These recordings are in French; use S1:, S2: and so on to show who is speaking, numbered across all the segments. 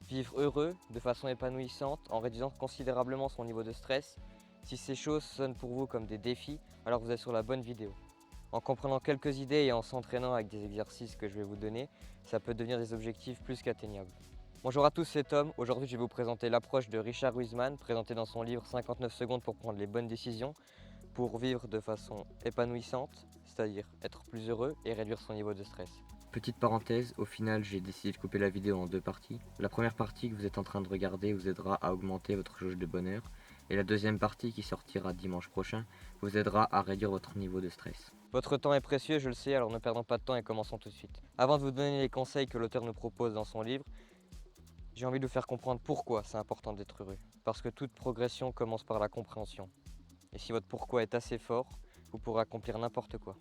S1: vivre heureux, de façon épanouissante, en réduisant considérablement son niveau de stress. Si ces choses sonnent pour vous comme des défis, alors vous êtes sur la bonne vidéo. En comprenant quelques idées et en s'entraînant avec des exercices que je vais vous donner, ça peut devenir des objectifs plus qu'atteignables. Bonjour à tous, c'est Tom. Aujourd'hui, je vais vous présenter l'approche de Richard Wiseman, présentée dans son livre 59 secondes pour prendre les bonnes décisions, pour vivre de façon épanouissante, c'est-à-dire être plus heureux et réduire son niveau de stress. Petite parenthèse, au final j'ai décidé de couper la vidéo en deux parties. La première partie que vous êtes en train de regarder vous aidera à augmenter votre jauge de bonheur et la deuxième partie qui sortira dimanche prochain vous aidera à réduire votre niveau de stress. Votre temps est précieux, je le sais, alors ne perdons pas de temps et commençons tout de suite. Avant de vous donner les conseils que l'auteur nous propose dans son livre, j'ai envie de vous faire comprendre pourquoi c'est important d'être heureux. Parce que toute progression commence par la compréhension. Et si votre pourquoi est assez fort, vous pourrez accomplir n'importe quoi.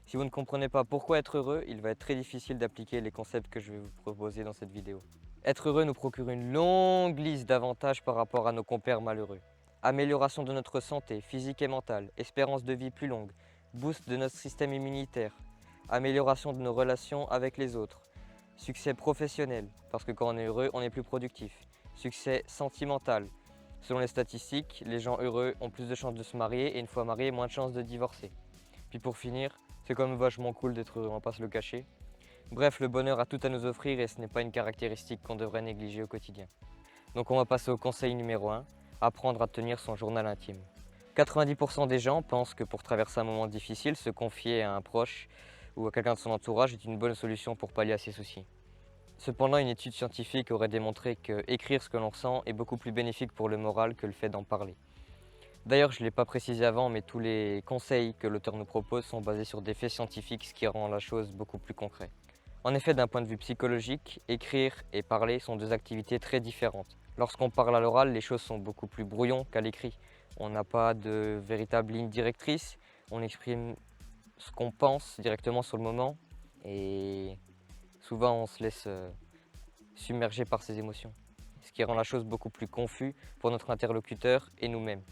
S1: Si vous ne comprenez pas pourquoi être heureux, il va être très difficile d'appliquer les concepts que je vais vous proposer dans cette vidéo. Être heureux nous procure une longue liste d'avantages par rapport à nos compères malheureux. Amélioration de notre santé physique et mentale, espérance de vie plus longue, boost de notre système immunitaire, amélioration de nos relations avec les autres, succès professionnel, parce que quand on est heureux, on est plus productif, succès sentimental. Selon les statistiques, les gens heureux ont plus de chances de se marier et une fois mariés, moins de chances de divorcer. Puis pour finir, c'est quand même vachement cool d'être heureux, on va pas se le cacher. Bref, le bonheur a tout à nous offrir et ce n'est pas une caractéristique qu'on devrait négliger au quotidien. Donc on va passer au conseil numéro 1, apprendre à tenir son journal intime. 90% des gens pensent que pour traverser un moment difficile, se confier à un proche ou à quelqu'un de son entourage est une bonne solution pour pallier à ses soucis. Cependant, une étude scientifique aurait démontré que écrire ce que l'on ressent est beaucoup plus bénéfique pour le moral que le fait d'en parler. D'ailleurs, je ne l'ai pas précisé avant, mais tous les conseils que l'auteur nous propose sont basés sur des faits scientifiques, ce qui rend la chose beaucoup plus concrète. En effet, d'un point de vue psychologique, écrire et parler sont deux activités très différentes. Lorsqu'on parle à l'oral, les choses sont beaucoup plus brouillons qu'à l'écrit. On n'a pas de véritable ligne directrice, on exprime ce qu'on pense directement sur le moment et souvent on se laisse submerger par ses émotions, ce qui rend la chose beaucoup plus confuse pour notre interlocuteur et nous-mêmes.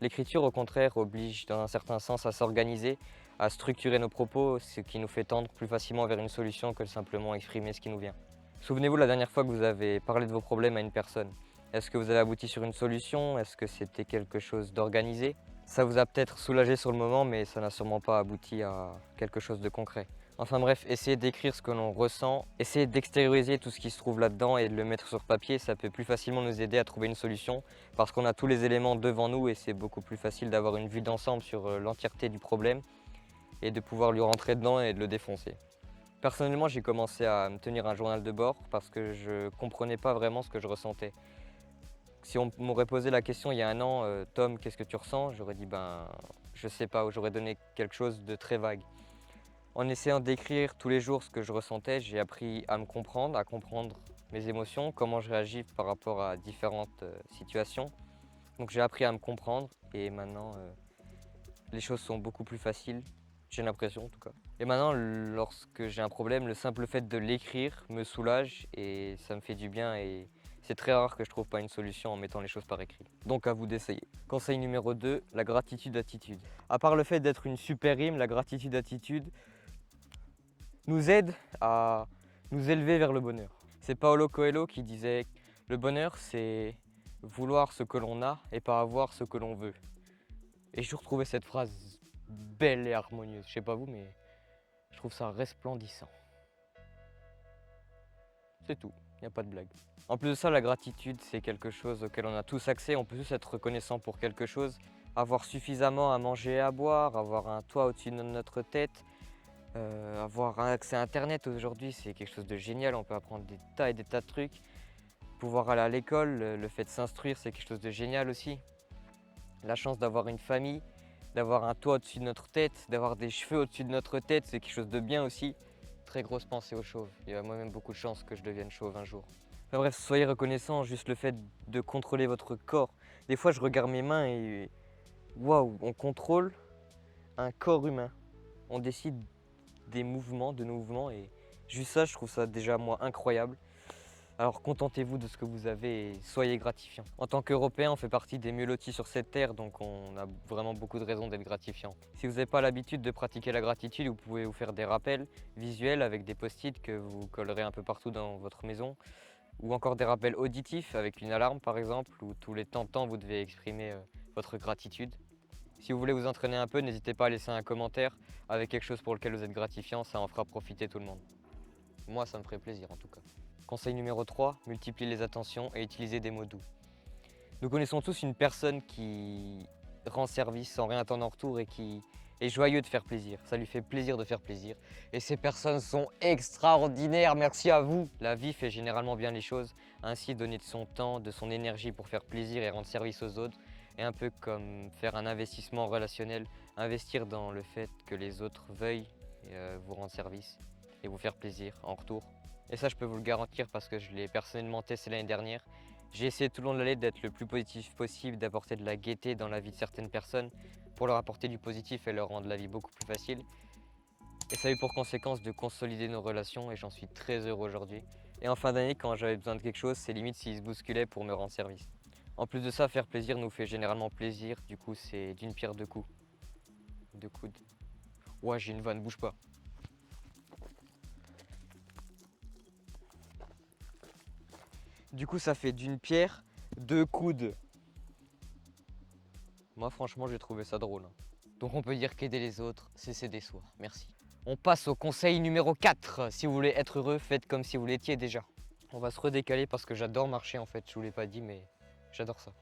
S1: L'écriture, au contraire, oblige dans un certain sens à s'organiser, à structurer nos propos, ce qui nous fait tendre plus facilement vers une solution que de simplement exprimer ce qui nous vient. Souvenez-vous la dernière fois que vous avez parlé de vos problèmes à une personne. Est-ce que vous avez abouti sur une solution? Est-ce que c'était quelque chose d'organisé? Ça vous a peut-être soulagé sur le moment, mais ça n'a sûrement pas abouti à quelque chose de concret. Enfin bref, essayez d'écrire ce que l'on ressent, essayez d'extérioriser tout ce qui se trouve là-dedans et de le mettre sur papier, ça peut plus facilement nous aider à trouver une solution parce qu'on a tous les éléments devant nous et c'est beaucoup plus facile d'avoir une vue d'ensemble sur l'entièreté du problème et de pouvoir lui rentrer dedans et de le défoncer. Personnellement, j'ai commencé à me tenir un journal de bord parce que je ne comprenais pas vraiment ce que je ressentais. Si on m'aurait posé la question il y a un an, Tom, qu'est-ce que tu ressens? J'aurais dit, je sais pas, ou j'aurais donné quelque chose de très vague. En essayant d'écrire tous les jours ce que je ressentais, j'ai appris à me comprendre, à comprendre mes émotions, comment je réagis par rapport à différentes situations. Donc j'ai appris à me comprendre et maintenant les choses sont beaucoup plus faciles, j'ai l'impression en tout cas. Et maintenant, lorsque j'ai un problème, le simple fait de l'écrire me soulage et ça me fait du bien et c'est très rare que je trouve pas une solution en mettant les choses par écrit. Donc à vous d'essayer. Conseil numéro 2, la gratitude attitude. À part le fait d'être une super rime, la gratitude attitude nous aide à nous élever vers le bonheur. C'est Paulo Coelho qui disait « Le bonheur, c'est vouloir ce que l'on a et pas avoir ce que l'on veut ». Et je trouvais cette phrase belle et harmonieuse. Je sais pas vous, mais je trouve ça resplendissant. C'est tout, il n'y a pas de blague. En plus de ça, la gratitude, c'est quelque chose auquel on a tous accès. On peut tous être reconnaissant pour quelque chose. Avoir suffisamment à manger et à boire, avoir un toit au-dessus de notre tête, avoir un accès à Internet aujourd'hui, c'est quelque chose de génial. On peut apprendre des tas et des tas de trucs. Pouvoir aller à l'école, le fait de s'instruire, c'est quelque chose de génial aussi. La chance d'avoir une famille, d'avoir un toit au-dessus de notre tête, d'avoir des cheveux au-dessus de notre tête, c'est quelque chose de bien aussi. Très grosse pensée aux chauves. Il y a moi-même beaucoup de chance que je devienne chauve un jour. Enfin bref, soyez reconnaissants, juste le fait de contrôler votre corps. Des fois, je regarde mes mains et waouh, on contrôle un corps humain. On décide des mouvements, de nos mouvements et juste ça, je trouve ça déjà moi incroyable. Alors contentez-vous de ce que vous avez et soyez gratifiants. En tant qu'Européens, on fait partie des mieux lotis sur cette terre, donc on a vraiment beaucoup de raisons d'être gratifiants. Si vous n'avez pas l'habitude de pratiquer la gratitude, vous pouvez vous faire des rappels visuels avec des post-it que vous collerez un peu partout dans votre maison. Ou encore des rappels auditifs avec une alarme par exemple, où tous les temps vous devez exprimer votre gratitude. Si vous voulez vous entraîner un peu, n'hésitez pas à laisser un commentaire avec quelque chose pour lequel vous êtes gratifiant, ça en fera profiter tout le monde. Moi, ça me ferait plaisir en tout cas. Conseil numéro 3, multipliez les attentions et utilisez des mots doux. Nous connaissons tous une personne qui rend service sans rien attendre en retour et qui est joyeux de faire plaisir. Ça lui fait plaisir de faire plaisir. Et ces personnes sont extraordinaires, merci à vous. La vie fait généralement bien les choses. Ainsi, donner de son temps, de son énergie pour faire plaisir et rendre service aux autres est un peu comme faire un investissement relationnel. Investir dans le fait que les autres veuillent vous rendre service et vous faire plaisir en retour. Et ça, je peux vous le garantir parce que je l'ai personnellement testé l'année dernière. J'ai essayé tout le long de l'année d'être le plus positif possible, d'apporter de la gaieté dans la vie de certaines personnes pour leur apporter du positif et leur rendre la vie beaucoup plus facile. Et ça a eu pour conséquence de consolider nos relations et j'en suis très heureux aujourd'hui. Et en fin d'année, quand j'avais besoin de quelque chose, c'est limite s'ils se bousculaient pour me rendre service. En plus de ça, faire plaisir nous fait généralement plaisir, du coup c'est d'une pierre deux coups. Deux coudes. Ouais, j'ai une vanne, bouge pas. Du coup, ça fait d'une pierre deux coudes. Moi, franchement, j'ai trouvé ça drôle. Donc, on peut dire qu'aider les autres, c'est s'aider soi. Merci. On passe au conseil numéro 4. Si vous voulez être heureux, faites comme si vous l'étiez déjà. On va se redécaler parce que j'adore marcher en fait. Je vous l'ai pas dit, mais j'adore ça.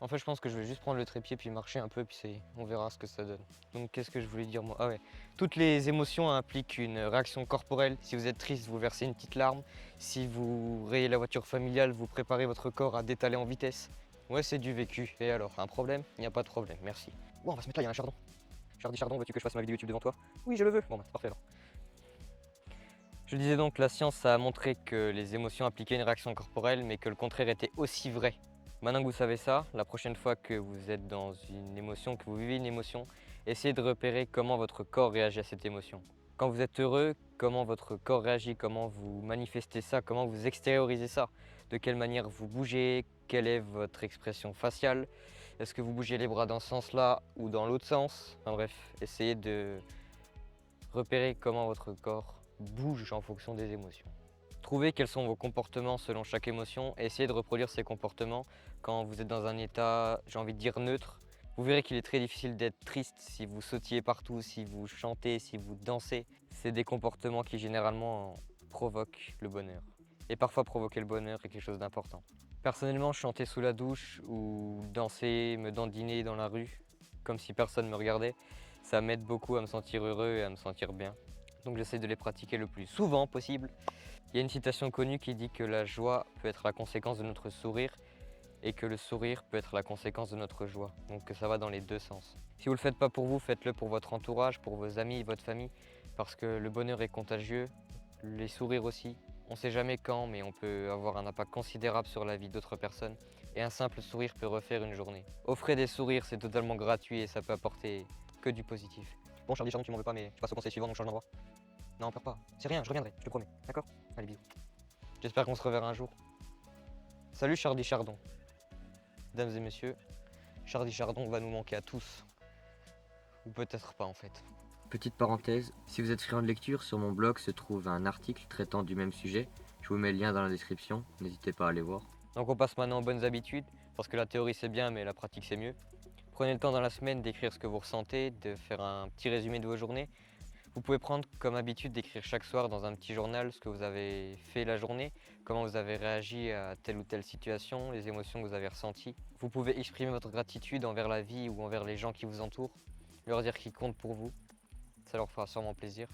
S1: En fait, je pense que je vais juste prendre le trépied puis marcher un peu, puis on verra ce que ça donne. Donc, qu'est-ce que je voulais dire moi? Ah ouais. Toutes les émotions impliquent une réaction corporelle. Si vous êtes triste, vous versez une petite larme. Si vous rayez la voiture familiale, vous préparez votre corps à détaler en vitesse. Ouais, c'est du vécu. Et alors, un problème? Il n'y a pas de problème, merci. Bon, on va se mettre là, il y a un chardon. Chardy Chardon, veux-tu que je fasse ma vidéo YouTube devant toi? Oui, je le veux. Bon, bah, c'est parfait alors. Je disais donc, la science a montré que les émotions impliquaient une réaction corporelle, mais que le contraire était aussi vrai. Maintenant que vous savez ça, la prochaine fois que vous êtes dans une émotion, que vous vivez une émotion, essayez de repérer comment votre corps réagit à cette émotion. Quand vous êtes heureux, comment votre corps réagit, comment vous manifestez ça, comment vous extériorisez ça, de quelle manière vous bougez, quelle est votre expression faciale, est-ce que vous bougez les bras dans ce sens-là ou dans l'autre sens? Enfin bref, essayez de repérer comment votre corps bouge en fonction des émotions. Trouvez quels sont vos comportements selon chaque émotion et essayez de reproduire ces comportements quand vous êtes dans un état, j'ai envie de dire neutre. Vous verrez qu'il est très difficile d'être triste si vous sautillez partout, si vous chantez, si vous dansez. C'est des comportements qui généralement provoquent le bonheur. Et parfois provoquer le bonheur est quelque chose d'important. Personnellement, chanter sous la douche ou danser, me dandiner dans la rue, comme si personne me regardait, ça m'aide beaucoup à me sentir heureux et à me sentir bien. Donc j'essaie de les pratiquer le plus souvent possible. Il y a une citation connue qui dit que la joie peut être la conséquence de notre sourire et que le sourire peut être la conséquence de notre joie. Donc que ça va dans les deux sens. Si vous ne le faites pas pour vous, faites-le pour votre entourage, pour vos amis, votre famille, parce que le bonheur est contagieux, les sourires aussi. On ne sait jamais quand, mais on peut avoir un impact considérable sur la vie d'autres personnes. Et un simple sourire peut refaire une journée. Offrez des sourires, c'est totalement gratuit et ça peut apporter que du positif. Bon, Charlie Chardon, tu m'en veux pas, mais je passe au conseil suivant, on change d'endroit. Non, pleure pas. C'est rien, je reviendrai, je te promets. D'accord? Allez, bisous. J'espère qu'on se reverra un jour. Salut Charlie Chardon. Mesdames et messieurs, Charlie Chardon va nous manquer à tous. Ou peut-être pas en fait. Petite parenthèse, si vous êtes friand de lecture, sur mon blog se trouve un article traitant du même sujet. Je vous mets le lien dans la description, n'hésitez pas à aller voir. Donc on passe maintenant aux bonnes habitudes, parce que la théorie c'est bien, mais la pratique c'est mieux. Prenez le temps dans la semaine d'écrire ce que vous ressentez, de faire un petit résumé de vos journées. Vous pouvez prendre comme habitude d'écrire chaque soir dans un petit journal ce que vous avez fait la journée, comment vous avez réagi à telle ou telle situation, les émotions que vous avez ressenties. Vous pouvez exprimer votre gratitude envers la vie ou envers les gens qui vous entourent, leur dire qu'ils comptent pour vous. Ça leur fera sûrement plaisir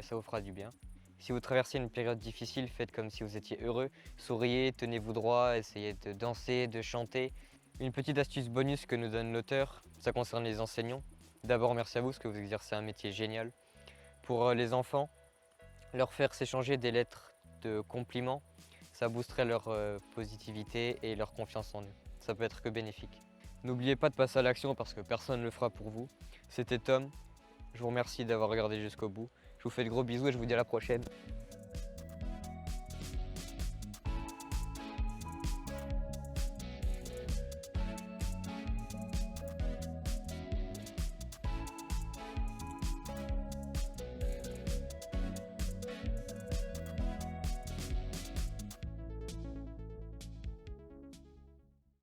S1: et ça vous fera du bien. Si vous traversez une période difficile, faites comme si vous étiez heureux. Souriez, tenez-vous droit, essayez de danser, de chanter. Une petite astuce bonus que nous donne l'auteur, ça concerne les enseignants. D'abord, merci à vous parce que vous exercez un métier génial. Pour les enfants, leur faire s'échanger des lettres de compliments, ça boosterait leur positivité et leur confiance en eux. Ça peut être que bénéfique. N'oubliez pas de passer à l'action parce que personne ne le fera pour vous. C'était Tom. Je vous remercie d'avoir regardé jusqu'au bout. Je vous fais de gros bisous et je vous dis à la prochaine.